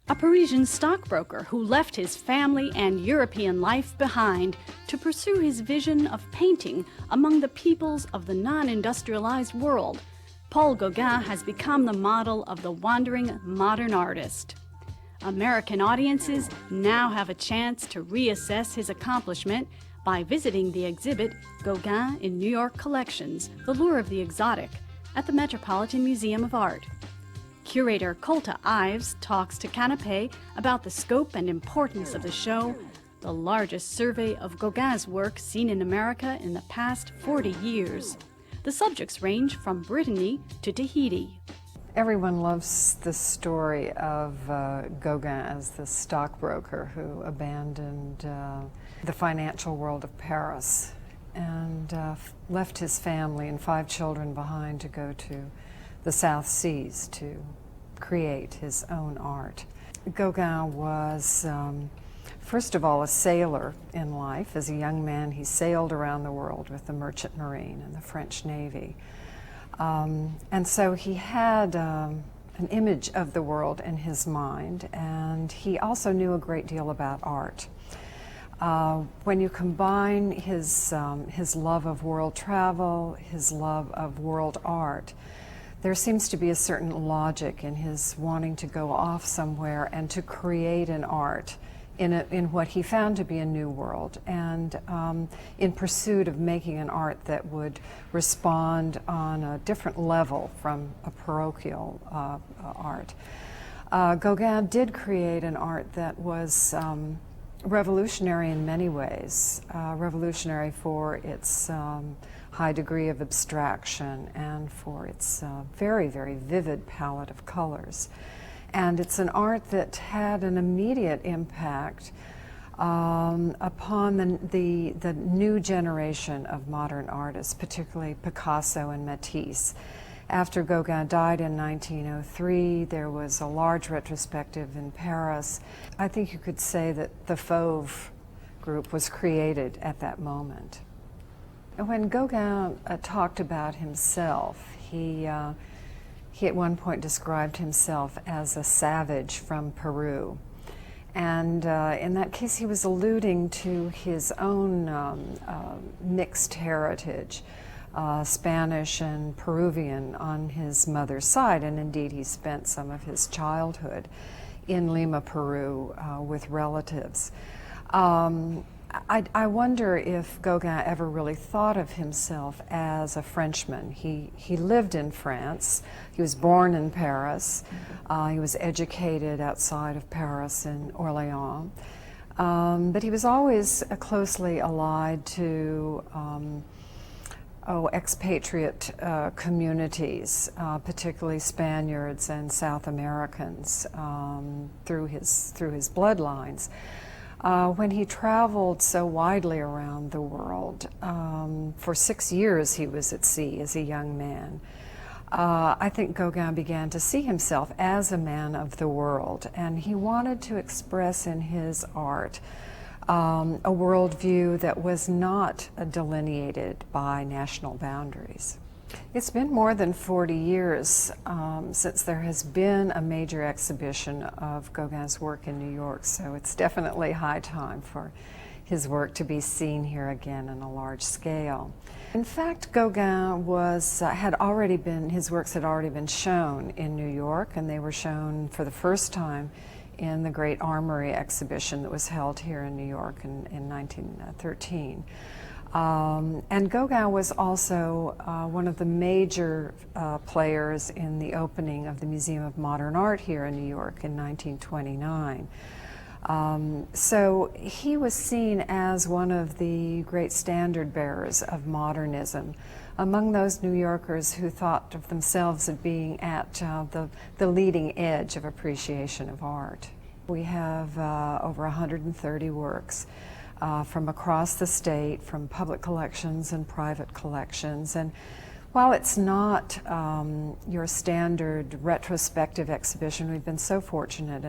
a Parisian stockbroker who left his family and European life behind to pursue his vision of painting among the peoples of the non-industrialized world. Paul Gauguin has become the model of the wandering modern artist. American audiences now have a chance to reassess his accomplishment by visiting the exhibit Gauguin in New York Collections, The Lure of the Exotic, at the Metropolitan Museum of Art. Curator Colta Ives talks to Canape about the scope and importance of the show, the largest survey of Gauguin's work seen in America in the past 40 years. The subjects range from Brittany to Tahiti. Everyone loves the story of Gauguin as the stockbroker who abandoned the financial world of Paris and left his family and 5 children behind to go to the South Seas to create his own art. Gauguin was, first of all, a sailor in life. As a young man, he sailed around the world with the Merchant Marine and the French Navy. And so he had an image of the world in his mind, and he also knew a great deal about art. When you combine his love of world travel, his love of world art, there seems to be a certain logic in his wanting to go off somewhere and to create an art in what he found to be a new world, and in pursuit of making an art that would respond on a different level from a parochial art. Gauguin did create an art that was revolutionary in many ways, revolutionary for its high degree of abstraction and for its very, very vivid palette of colors. And it's an art that had an immediate impact upon the new generation of modern artists, particularly Picasso and Matisse. After Gauguin died in 1903, there was a large retrospective in Paris. I think you could say that the Fauve group was created at that moment. When Gauguin talked about himself, he at one point described himself as a savage from Peru. And in that case, he was alluding to his own mixed heritage, Spanish and Peruvian on his mother's side, and indeed he spent some of his childhood in Lima, Peru, with relatives. I wonder if Gauguin ever really thought of himself as a Frenchman. He lived in France. He was born in Paris. He was educated outside of Paris in Orléans. But he was always closely allied to expatriate communities, particularly Spaniards and South Americans, through his bloodlines. When he traveled so widely around the world, for 6 years he was at sea as a young man, I think Gauguin began to see himself as a man of the world, and he wanted to express in his art a worldview that was not delineated by national boundaries. It's been more than 40 years since there has been a major exhibition of Gauguin's work in New York, so it's definitely high time for his work to be seen here again on a large scale. In fact, Gauguin his works had already been shown in New York, and they were shown for the first time in the Great Armory exhibition that was held here in New York in 1913. And Gauguin was also one of the major players in the opening of the Museum of Modern Art here in New York in 1929. So he was seen as one of the great standard bearers of modernism among those New Yorkers who thought of themselves as being at the leading edge of appreciation of art. We have over 130 works from across the state, from public collections and private collections. And while it's not your standard retrospective exhibition, we've been so fortunate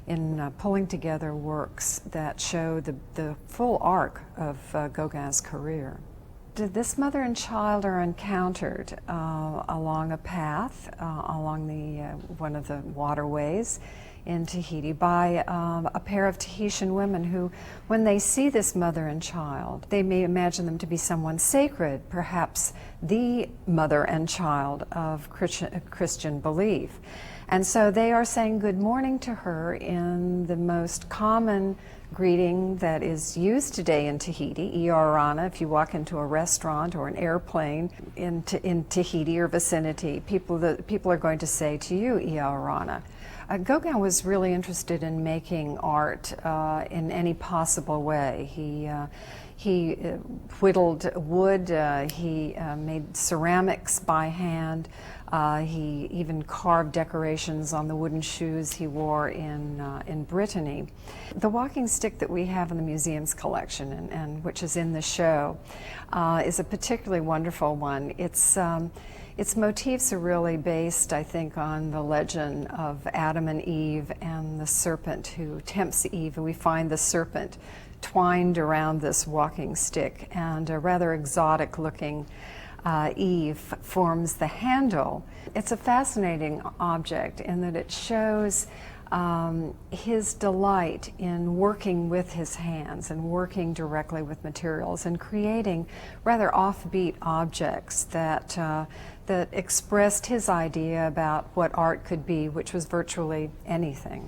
in pulling together works that show the full arc of Gauguin's career. this mother and child are encountered along a path, along one of the waterways in Tahiti by a pair of Tahitian women who, when they see this mother and child, they may imagine them to be someone sacred, perhaps the mother and child of Christian belief. And so they are saying good morning to her in the most common greeting that is used today in Tahiti, Iorana. If you walk into a restaurant or an airplane in Tahiti or vicinity, people are going to say to you, Iorana. Gauguin was really interested in making art in any possible way. He whittled wood, he made ceramics by hand, he even carved decorations on the wooden shoes he wore in Brittany. The walking stick that we have in the museum's collection, and which is in the show, is a particularly wonderful one. Its motifs are really based, I think, on the legend of Adam and Eve and the serpent who tempts Eve. And we find the serpent twined around this walking stick, and a rather exotic looking Eve forms the handle. It's a fascinating object in that it shows his delight in working with his hands and working directly with materials and creating rather offbeat objects that expressed his idea about what art could be, which was virtually anything.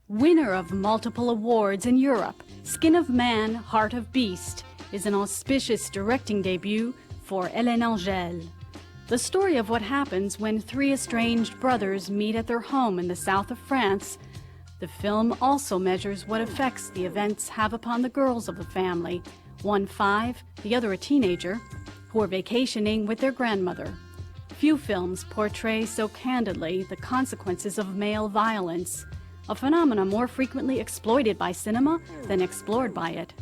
Winner of multiple awards in Europe, Skin of Man, Heart of Beast is an auspicious directing debut for Hélène Angèle. The story of what happens when three estranged brothers meet at their home in the south of France. The film also measures what effects the events have upon the girls of the family, one 5, the other a teenager, who are vacationing with their grandmother. Few films portray so candidly the consequences of male violence, a phenomenon more frequently exploited by cinema than explored by it.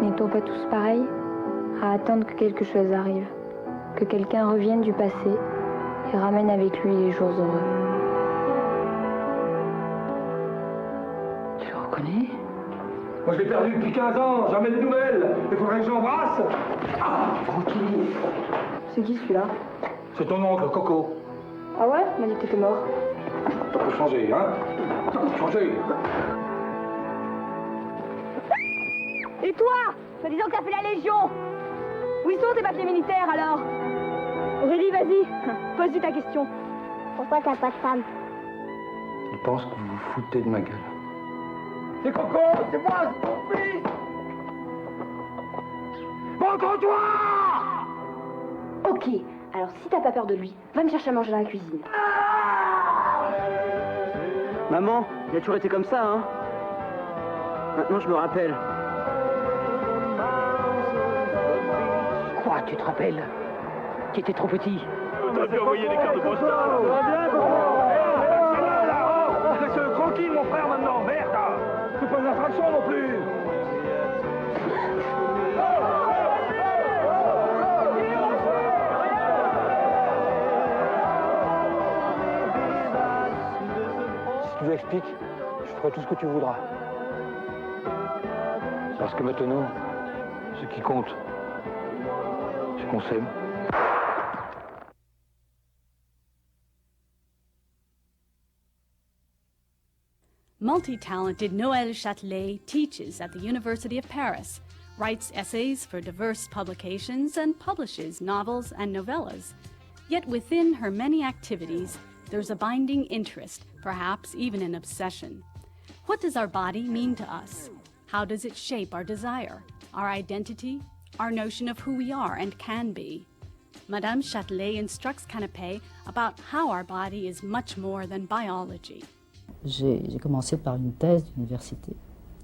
N'étant pas tous pareils, à attendre que quelque chose arrive, que quelqu'un revienne du passé et ramène avec lui les jours heureux. Tu le reconnais? Moi je l'ai perdu depuis 15 ans, jamais de nouvelles. Il faudrait que j'embrasse. Ah, tranquille. C'est qui celui-là? C'est ton oncle, Coco. Ah ouais? Il m'a dit que t'étais mort. T'as pas changé, hein? T'as pas changé. Et toi? Soi disant que t'as fait la Légion! Où ils sont tes papiers militaires alors? Aurélie, vas-y, pose-lui ta question. Pourquoi t'as pas de femme? Il pense que vous vous foutez de ma gueule. C'est Coco, c'est moi, c'est ton fils! Montre-toi! Ok, alors si t'as pas peur de lui, va me chercher à manger dans la cuisine. Maman, il a toujours été comme ça, hein? Maintenant, je me rappelle. Quoi, tu te rappelles? Tu étais trop petit. T'as pu envoyer des cartes de postal. Laisse-le tranquille, mon frère, maintenant, merde! C'est pas une infraction non plus! Si tu l'expliques, je ferai tout ce que tu voudras. Parce que maintenant, ce qui compte, c'est qu'on s'aime. Multi-talented Noël Châtelet teaches at the University of Paris, writes essays for diverse publications, and publishes novels and novellas. Yet within her many activities, there's a binding interest, perhaps even an obsession. What does our body mean to us? How does it shape our desire, our identity, our notion of who we are and can be? Madame Châtelet instructs Canape about how our body is much more than biology. J'ai commencé par une thèse d'université,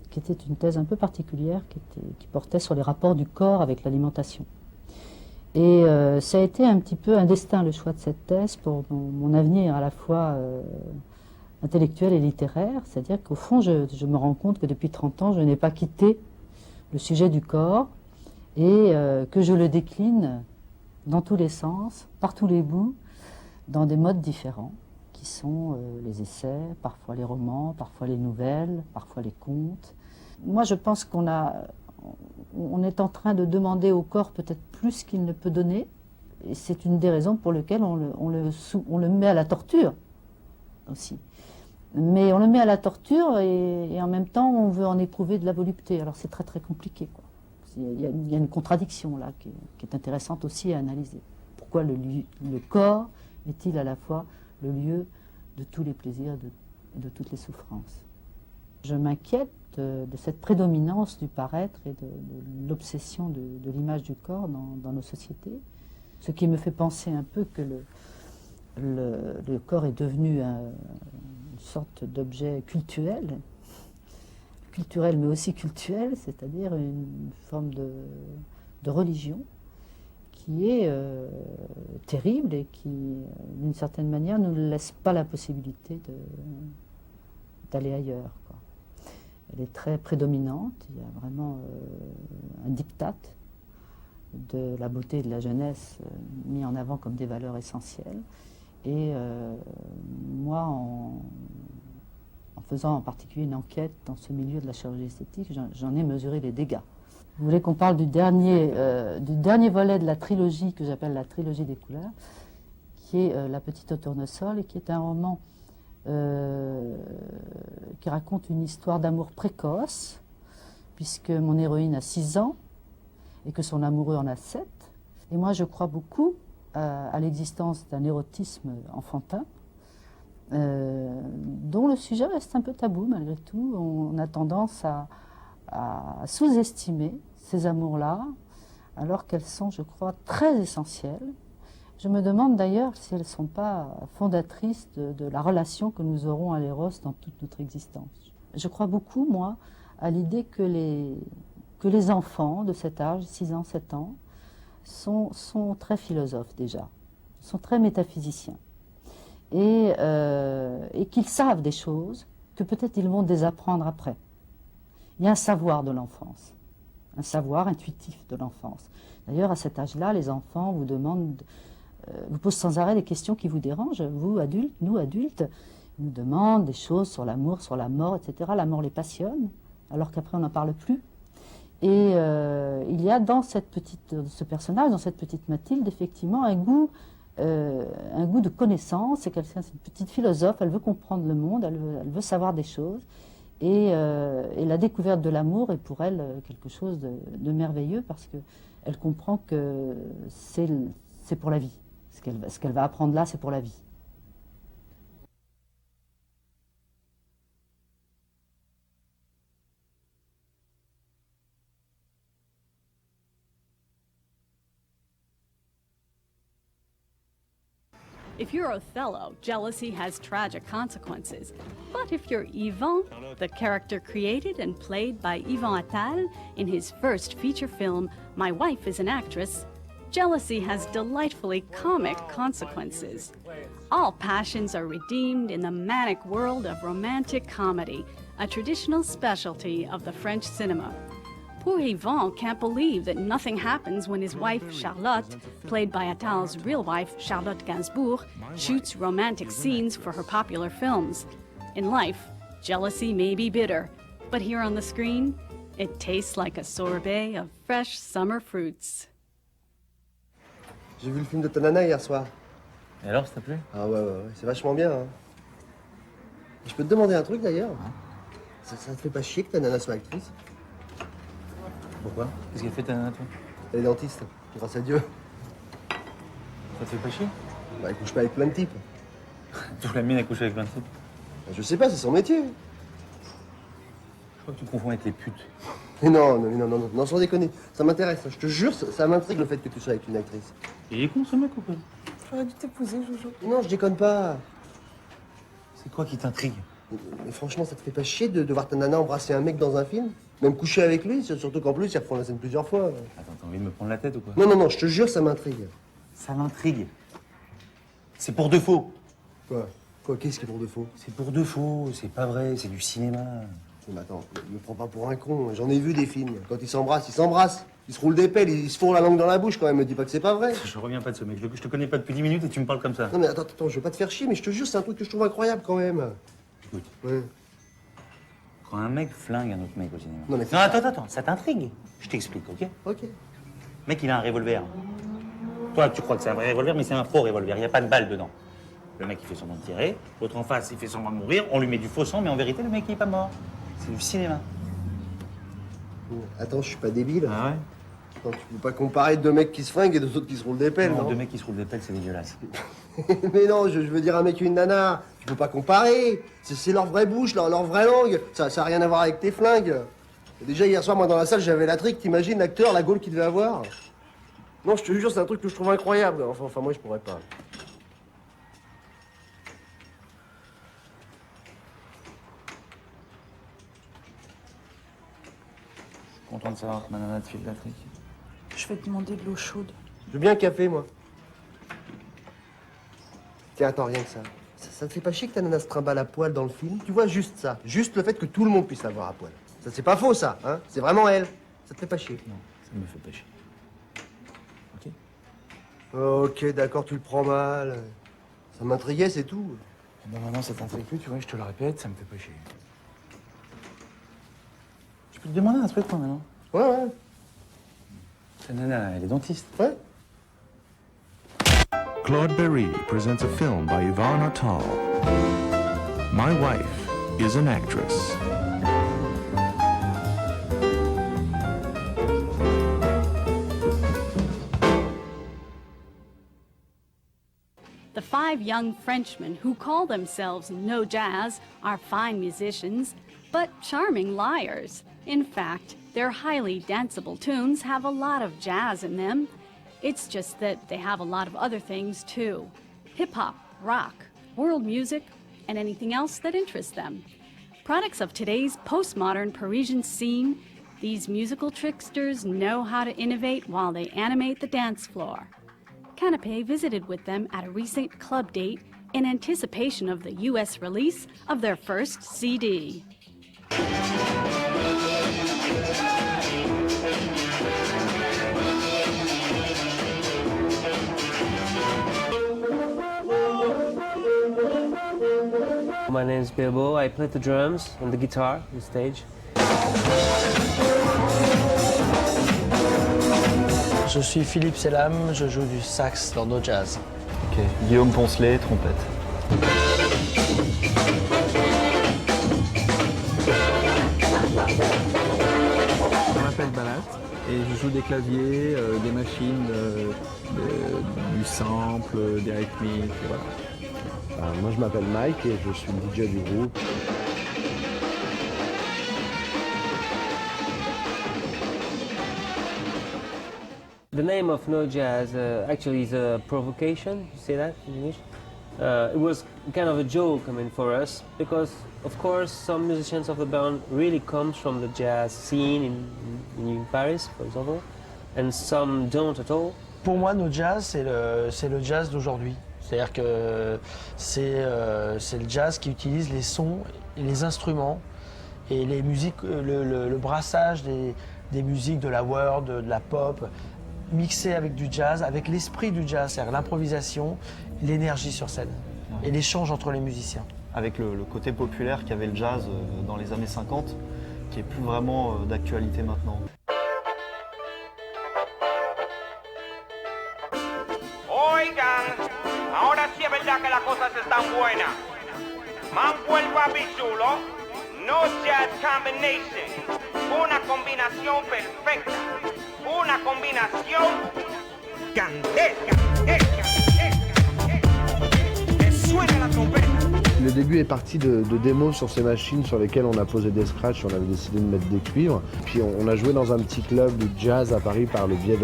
qui était une thèse un peu particulière, qui portait sur les rapports du corps avec l'alimentation. Et ça a été un petit peu un destin, le choix de cette thèse, pour mon avenir à la fois intellectuel et littéraire. C'est-à-dire qu'au fond, je me rends compte que depuis 30 ans, je n'ai pas quitté le sujet du corps et que je le décline dans tous les sens, par tous les bouts, dans des modes différents, qui sont les essais, parfois les romans, parfois les nouvelles, parfois les contes. Moi, je pense qu'on est en train de demander au corps peut-être plus qu'il ne peut donner, et c'est une des raisons pour lesquelles on le met à la torture aussi. Mais on le met à la torture et en même temps on veut en éprouver de la volupté. Alors c'est très très compliqué, quoi. Il y a une contradiction là qui est intéressante aussi à analyser. Pourquoi le corps est-il à la fois le lieu de tous les plaisirs et de toutes les souffrances? Je m'inquiète de cette prédominance du paraître et de l'obsession de l'image du corps dans nos sociétés. Ce qui me fait penser un peu que le corps est devenu une sorte d'objet culturel mais aussi cultuel, c'est-à-dire une forme de religion qui est terrible et qui, d'une certaine manière, ne nous laisse pas la possibilité d'aller ailleurs, quoi. Elle est très prédominante, il y a vraiment un diktat de la beauté et de la jeunesse mis en avant comme des valeurs essentielles. Et moi, en faisant en particulier une enquête dans ce milieu de la chirurgie esthétique, j'en ai mesuré les dégâts. Vous voulez qu'on parle du dernier volet de la trilogie que j'appelle la trilogie des couleurs, qui est La petite au tournesol, et qui est un roman qui raconte une histoire d'amour précoce, puisque mon héroïne a 6 ans et que son amoureux en a 7. Et moi, je crois beaucoup à l'existence d'un érotisme enfantin, dont le sujet reste un peu tabou malgré tout. On a tendance à sous-estimer ces amours-là, alors qu'elles sont, je crois, très essentielles. Je me demande d'ailleurs si elles ne sont pas fondatrices de la relation que nous aurons à l'éros dans toute notre existence. Je crois beaucoup, moi, à l'idée que les enfants de cet âge, 6 ans, 7 ans, sont très philosophes déjà, sont très métaphysiciens, et qu'ils savent des choses que peut-être ils vont désapprendre après. Il y a un savoir de l'enfance, un savoir intuitif de l'enfance. D'ailleurs, à cet âge-là, les enfants vous posent sans arrêt des questions qui vous dérangent. Vous, adultes, nous, adultes, ils nous demandent des choses sur l'amour, sur la mort, etc. La mort les passionne, alors qu'après on n'en parle plus. Et il y a dans ce personnage, dans cette petite Mathilde, effectivement un goût de connaissance. C'est une petite philosophe, elle veut comprendre le monde, elle veut savoir des choses. Et la découverte de l'amour est pour elle quelque chose de merveilleux, parce qu'elle comprend que c'est pour la vie. Ce qu'elle va apprendre là, c'est pour la vie. If you're Othello, jealousy has tragic consequences. But if you're Yvan, the character created and played by Yvan Attal in his first feature film, My Wife is an Actress, jealousy has delightfully comic consequences. All passions are redeemed in the manic world of romantic comedy, a traditional specialty of the French cinema. Poor Yvan can't believe that nothing happens when his wife, Charlotte, played by Attal's real wife, Charlotte Gainsbourg, shoots romantic scenes for her popular films. In life, jealousy may be bitter, but here on the screen, it tastes like a sorbet of fresh summer fruits. J'ai vu le film de ta nana hier soir. Et alors, ça t'a plu? Ah ouais, c'est vachement bien. Hein. Je peux te demander un truc d'ailleurs? Ça te fait pas chier que ta nana soit actrice? Pourquoi? Qu'est-ce qu'elle fait ta nana, toi? Elle est dentiste, grâce à Dieu. Ça te fait pas chier? Bah, elle couche pas avec plein de types. Toute la mine a couché avec 27. Bah, je sais pas, c'est son métier. Je crois que tu confonds avec les putes. Mais non, sans déconner. Ça m'intéresse, je te jure, ça m'intrigue le fait que tu sois avec une actrice. Il est con, ce mec, ou pas? J'aurais dû t'épouser, Jojo. Non, je déconne pas. C'est quoi qui t'intrigue? Mais franchement, ça te fait pas chier de voir ta nana embrasser un mec dans un film? Même coucher avec lui, surtout qu'en plus, ils refont la scène plusieurs fois. Attends, t'as envie de me prendre la tête ou quoi? Non, je te jure, ça m'intrigue. Ça m'intrigue. C'est pour de faux. Quoi? Qu'est-ce qui est pour de faux? C'est pour de faux, c'est pas vrai, c'est du cinéma. Mais attends, ne me prends pas pour un con. J'en ai vu des films. Quand ils s'embrassent, ils s'embrassent. Ils se roulent des pelles, ils se fourrent la langue dans la bouche quand même. Me dis pas que c'est pas vrai. Je reviens pas de ce mec. Je te connais pas depuis 10 minutes et tu me parles comme ça. Non mais attends, je veux pas te faire chier, mais je te jure, c'est un truc que je trouve incroyable quand même. Écoute. Ouais. Quand un mec flingue un autre mec au cinéma. Non, mais attends, ça t'intrigue. Je t'explique, ok? Ok. Mec, il a un revolver. Toi, tu crois que c'est un vrai revolver, mais c'est un faux revolver. Il n'y a pas de balle dedans. Le mec, il fait semblant de tirer. L'autre en face, il fait semblant de mourir. On lui met du faux sang, mais en vérité, le mec, il est pas mort. C'est du cinéma. Attends, je suis pas débile. Ah ouais? Non, tu peux pas comparer deux mecs qui se fringuent et deux autres qui se roulent des pelles, non? Deux mecs qui se roulent des pelles, c'est dégueulasse. Mais non, je veux dire un mec et une nana. Tu peux pas comparer. C'est leur vraie bouche, leur vraie langue. Ça a rien à voir avec tes flingues. Et déjà, hier soir, moi, dans la salle, j'avais la trique. T'imagines l'acteur, la gaule qu'il devait avoir? Non, je te jure, c'est un truc que je trouve incroyable. Enfin, moi, je pourrais pas. Content de savoir que ma nana te file la trique. Je vais te demander de l'eau chaude. Je veux bien un café, moi. Tiens, attends, rien que ça. Ça te fait pas chier que ta nana se trimballe à poil dans le film? Tu vois, juste ça. Juste le fait que tout le monde puisse la voir à poil. Ça, c'est pas faux, ça, hein? C'est vraiment elle. Ça te fait pas chier? Non, ça me fait pas chier. Ok? Ok, d'accord, tu le prends mal. Ça m'intriguait, c'est tout. Non, maintenant, ça t'intrigue plus, tu vois, je te le répète, ça me fait pas chier. Je peux te demander un truc, toi, maintenant? Ouais. Ta nana, elle est dentiste. Ouais. Claude Berry presents a film by Yvonne Attal. My wife is an actress. The 5 young Frenchmen who call themselves No Jazz are fine musicians, but charming liars. In fact, their highly danceable tunes have a lot of jazz in them. It's just that they have a lot of other things too. Hip-hop, rock, world music, and anything else that interests them. Products of today's postmodern Parisian scene, these musical tricksters know how to innovate while they animate the dance floor. Canape visited with them at a recent club date in anticipation of the U.S. release of their first CD. My name is Bilbo. I play the drums and the guitar on stage. Je suis Philippe Selam, je joue du sax dans No Jazz. Ok, Guillaume Poncelet, trompette. Je m'appelle Balat et je joue des claviers, des machines, du sample, des rythmiques, voilà. Moi je m'appelle Mike et je suis le DJ du groupe. The name of No Jazz actually is a provocation, you say that in English? It was kind of a joke, for us, because of course some musicians of the band really comes from the jazz scene in Paris, for example, and some don't at all. Pour moi, No Jazz, c'est le jazz d'aujourd'hui. C'est-à-dire que c'est le jazz qui utilise les sons et les instruments et les musiques, le brassage des musiques de la world, de la pop, mixé avec du jazz, avec l'esprit du jazz, c'est-à-dire l'improvisation, l'énergie sur scène et l'échange entre les musiciens. Avec le côté populaire qu'avait le jazz dans les années 50, qui est plus vraiment d'actualité maintenant. Oigan, ahora sí es verdad que las cosas están buenas. Mambo el papi chulo, No Jazz Combination, una combinación perfecta, una combinación candela. Que suena la trompeta. Le début est parti de démos sur ces machines sur lesquelles on a posé des scratchs, on avait décidé de mettre des cuivres. Puis on a joué dans un petit club de jazz à Paris par le biais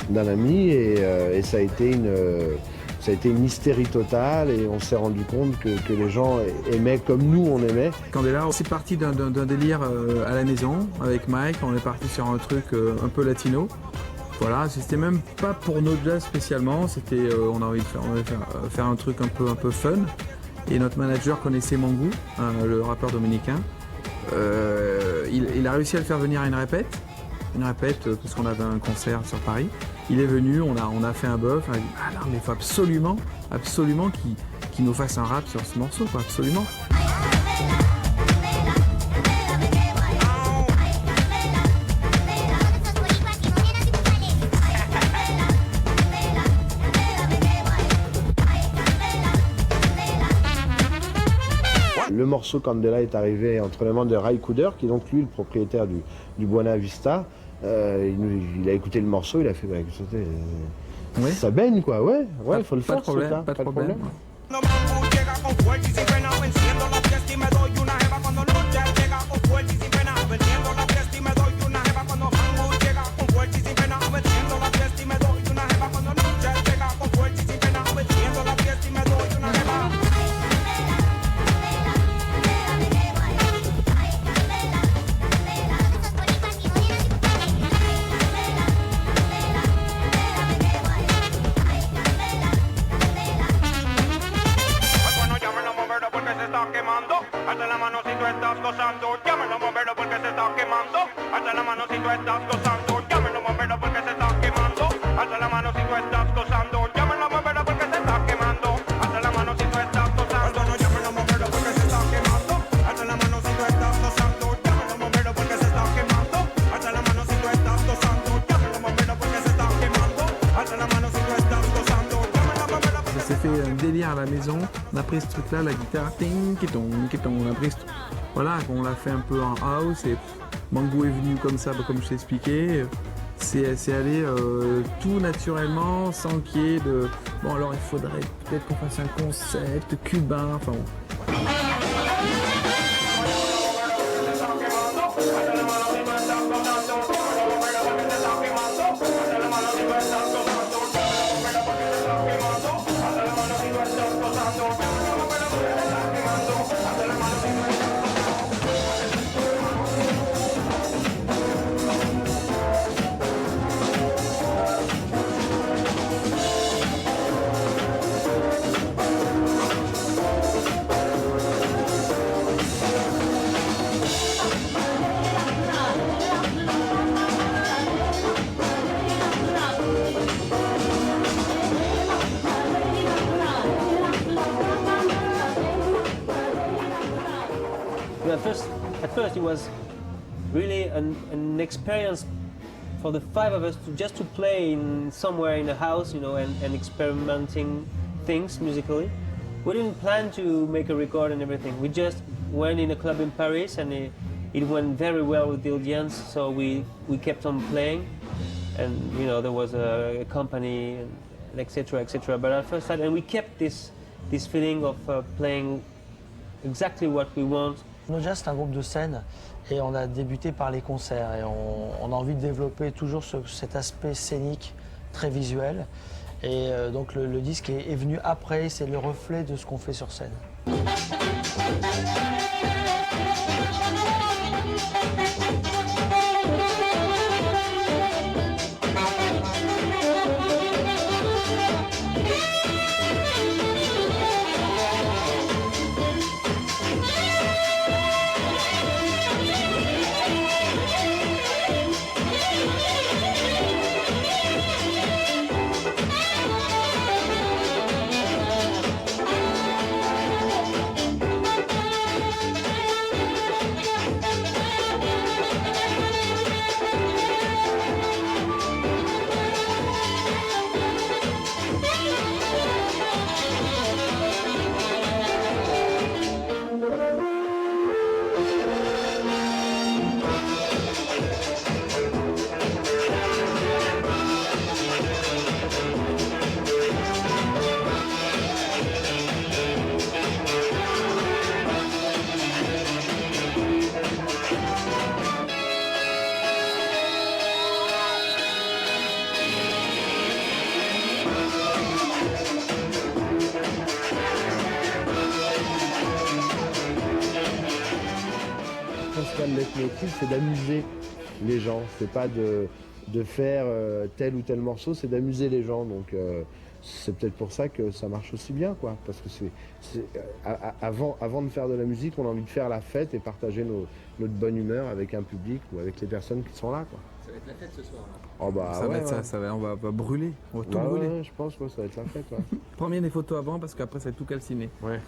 d'un ami et ça a été une hystérie totale et on s'est rendu compte que les gens aimaient comme nous on aimait. Candela, c'est parti d'un délire à la maison avec Mike, on est parti sur un truc un peu latino. Voilà, c'était même pas pour No Jazz spécialement, c'était on a envie de faire un truc un peu fun. Et notre manager connaissait Mangou, le rappeur dominicain. il a réussi à le faire venir à une répète parce qu'on avait un concert sur Paris. Il est venu, on a fait un bœuf, on a dit ah non mais il faut absolument qu'il nous fasse un rap sur ce morceau, quoi, absolument. Le morceau Candela est arrivé entre les mains de Ray Cooder, qui est donc lui le propriétaire du Buena Vista. Il a écouté le morceau, il a fait ouais. Ça baigne quoi, ouais, il faut le faire. Pas de problème. Un délire à la maison, on a pris ce truc là, la guitare, ting, on a pris ce truc, voilà, on l'a fait un peu en house et Mango est venu comme ça, comme je t'ai expliqué, c'est allé tout naturellement, sans qu'il y ait de, bon alors il faudrait peut-être qu'on fasse un concept cubain, enfin bon. At first it was really an experience for the five of us to play somewhere in a house, you know, and experimenting things musically. We didn't plan to make a record and everything. We just went in a club in Paris and it went very well with the audience, so we kept on playing, and you know there was a company and etc. etc. But at first, and we kept this feeling of playing exactly what we want. No Jazz, c'est un groupe de scène et on a débuté par les concerts et on a envie de développer toujours cet aspect scénique très visuel. Et donc le disque est venu après, c'est le reflet de ce qu'on fait sur scène. Le leitmotiv, c'est d'amuser les gens, c'est pas de faire tel ou tel morceau, c'est d'amuser les gens. Donc c'est peut-être pour ça que ça marche aussi bien, quoi. Parce que avant de faire de la musique, on a envie de faire la fête et partager notre bonne humeur avec un public ou avec les personnes qui sont là, quoi. Ça va être la fête ce soir. Là. Oh bah, ça va être ouais. ça, on va brûler, on va tout Bah brûler. ouais, je pense que ça va être la fête. Ouais. Prends bien des photos avant parce qu'après ça va être tout calciné. Ouais.